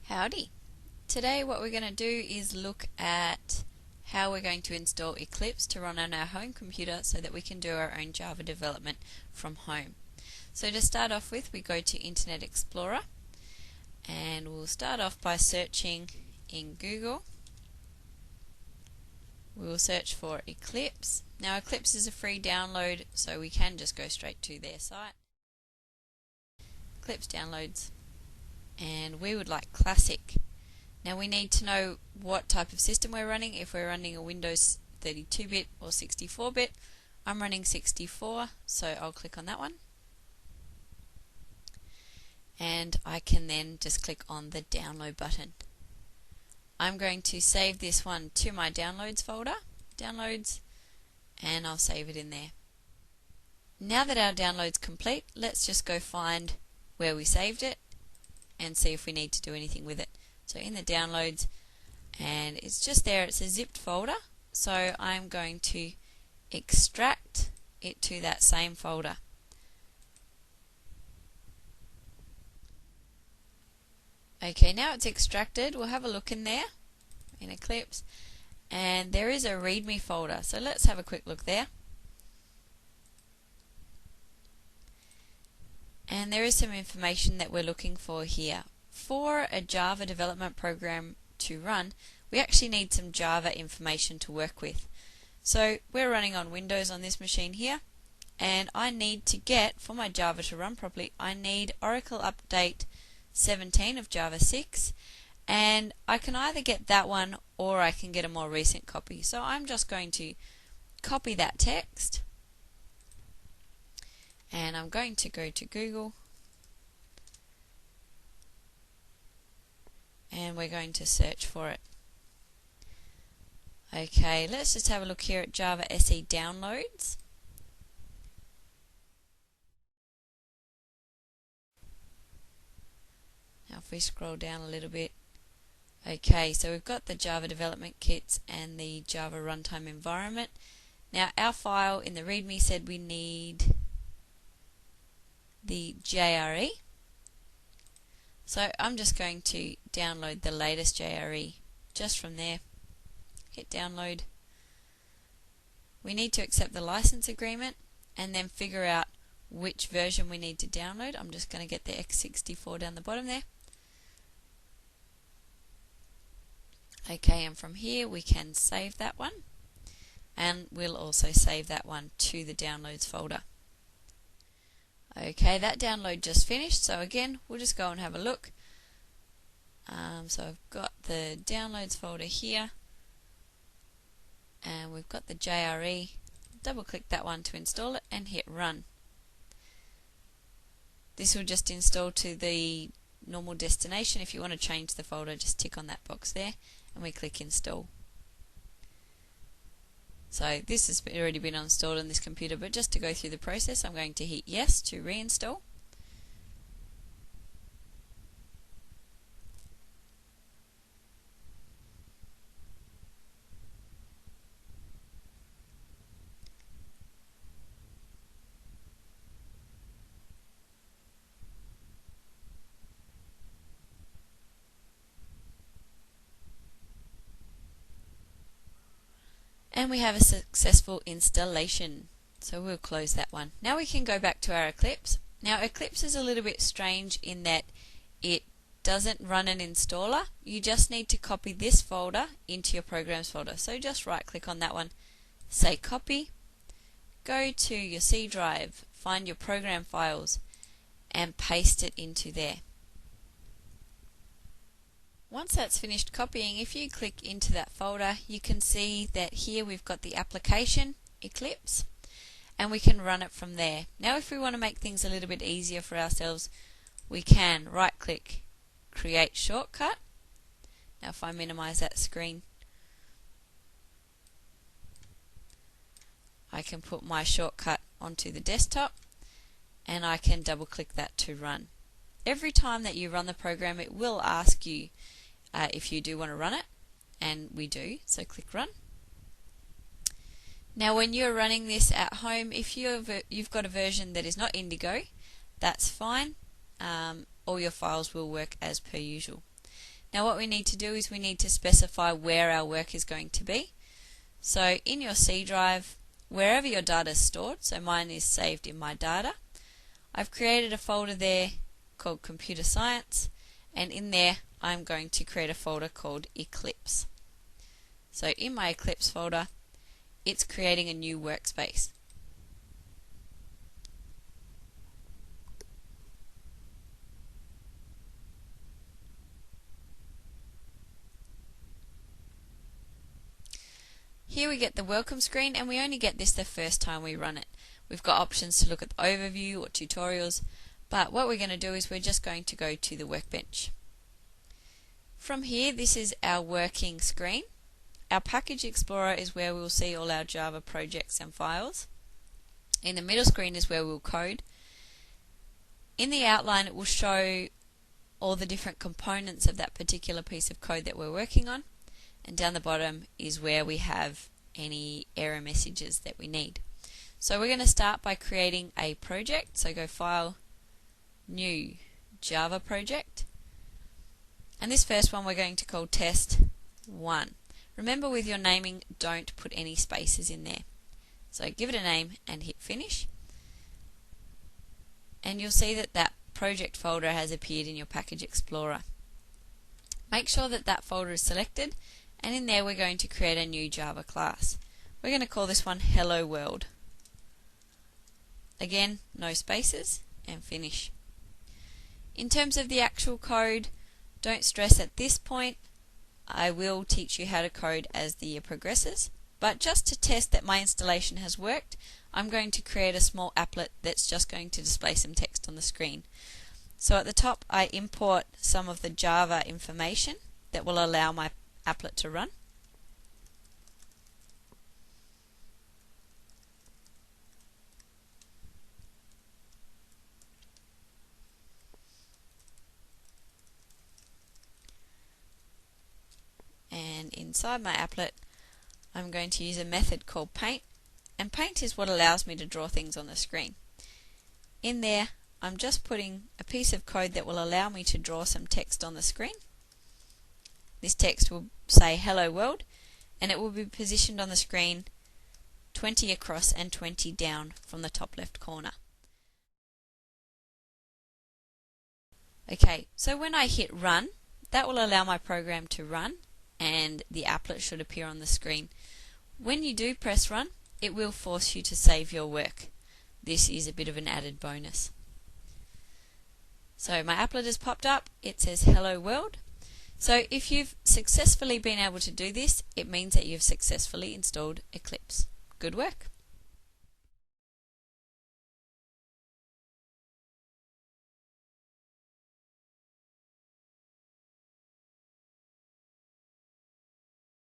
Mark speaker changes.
Speaker 1: Howdy! Today what we're going to do is look at how we're going to install Eclipse to run on our home computer so that we can do our own Java development from home. So to start off with, we go to Internet Explorer and we'll start off by searching in Google. We will search for Eclipse. Now Eclipse is a free download, so we can just go straight to their site. Eclipse downloads. And we would like Classic. Now we need to know what type of system we're running, if we're running a Windows 32-bit or 64-bit. I'm running 64, so I'll click on that one. And I can then just click on the download button. I'm going to save this one to my downloads folder, downloads, and I'll save it in there. Now that our download's complete, let's just go find where we saved it and see if we need to do anything with it. So in the downloads, and it's just there, it's a zipped folder, so I'm going to extract it to that same folder. Okay, now it's extracted, we'll have a look in there, in Eclipse, and there is a README folder, so let's have a quick look there. And there is some information that we're looking for here. For a Java development program to run, we actually need some Java information to work with. So we're running on Windows on this machine here, and I need to get, for my Java to run properly, I need Oracle Update 17 of Java 6, and I can either get that one or I can get a more recent copy. So I'm just going to copy that text, and I'm going to go to Google and we're going to search for it. Okay, let's just have a look here at Java SE downloads. Now if we scroll down a little bit, okay, so we've got the Java development kits and the Java runtime environment. Now our file in the README said we need the JRE. So I'm just going to download the latest JRE just from there. Hit download. We need to accept the license agreement and then figure out which version we need to download. I'm just going to get the x64 down the bottom there. Okay, and from here we can save that one, and we'll also save that one to the downloads folder. Okay, that download just finished, so again, we'll just go and have a look. So I've got the downloads folder here, and we've got the JRE. Double click that one to install it and hit run. This will just install to the normal destination. If you want to change the folder, just tick on that box there, and we click install. So this has already been installed on this computer, but just to go through the process, I'm going to hit yes to reinstall. And we have a successful installation. So we'll close that one. Now we can go back to our Eclipse. Now Eclipse is a little bit strange in that it doesn't run an installer. You just need to copy this folder into your programs folder. So just right click on that one, say copy, go to your C drive, find your program files and paste it into there. Once that's finished copying, if you click into that folder, you can see that here we've got the application, Eclipse, and we can run it from there. Now if we want to make things a little bit easier for ourselves, we can right click, create shortcut. Now if I minimize that screen, I can put my shortcut onto the desktop and I can double click that to run. Every time that you run the program, it will ask you if you do want to run it, and we do, so click run. Now when you're running this at home, if you've got a version that is not Indigo, that's fine. All your files will work as per usual. Now what we need to do is we need to specify where our work is going to be. So in your C drive, wherever your data is stored, so mine is saved in my data, I've created a folder there called Computer Science, and in there I'm going to create a folder called Eclipse. So in my Eclipse folder, it's creating a new workspace. Here we get the welcome screen, and we only get this the first time we run it. We've got options to look at the overview or tutorials, but what we're going to do is we're just going to go to the workbench. From here, this is our working screen. Our Package Explorer is where we'll see all our Java projects and files. In the middle screen is where we'll code. In the outline, it will show all the different components of that particular piece of code that we're working on. And down the bottom is where we have any error messages that we need. So we're going to start by creating a project. So go File, New, Java Project. And this first one we're going to call Test 1. Remember, with your naming, don't put any spaces in there. So give it a name and hit Finish. And you'll see that that project folder has appeared in your Package Explorer. Make sure that that folder is selected, and in there we're going to create a new Java class. We're going to call this one Hello World. Again, no spaces, and Finish. In terms of the actual code, don't stress at this point. I will teach you how to code as the year progresses, but just to test that my installation has worked, I'm going to create a small applet that's just going to display some text on the screen. So at the top, I import some of the Java information that will allow my applet to run. And inside my applet, I'm going to use a method called paint, and paint is what allows me to draw things on the screen. In there, I'm just putting a piece of code that will allow me to draw some text on the screen. This text will say Hello World, and it will be positioned on the screen 20 across and 20 down from the top left corner. Okay, so when I hit Run, that will allow my program to run, and the applet should appear on the screen. When you do press Run, it will force you to save your work. This is a bit of an added bonus. So my applet has popped up, it says Hello World. So if you've successfully been able to do this, it means that you've successfully installed Eclipse. Good work!